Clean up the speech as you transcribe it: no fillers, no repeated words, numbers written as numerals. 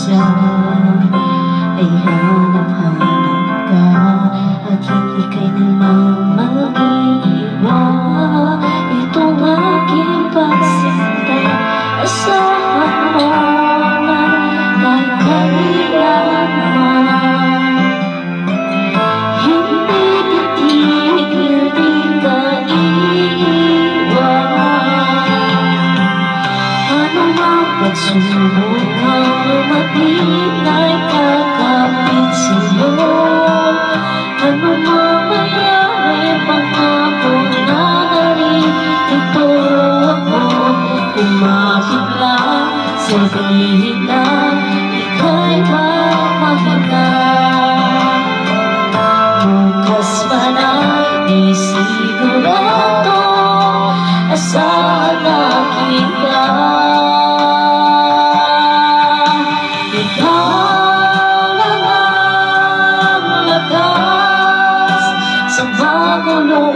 isa ay hanap-hanap ka at hindi kailanman mag-iwan. Itong aking pagsinta, asahan mo na kahit kailanman. Hindi titigil, di ka iiwan. Ano mang pagsubok ang lumating ay kakapit sa'yo. Ano mang mayari, pangako na narito ako. Kumapit lang, sabihin lang, ika'y mapahinga. Bukas man ay di sigurado, asahan aking ka. Ikaw lang ang lakas sa magulo.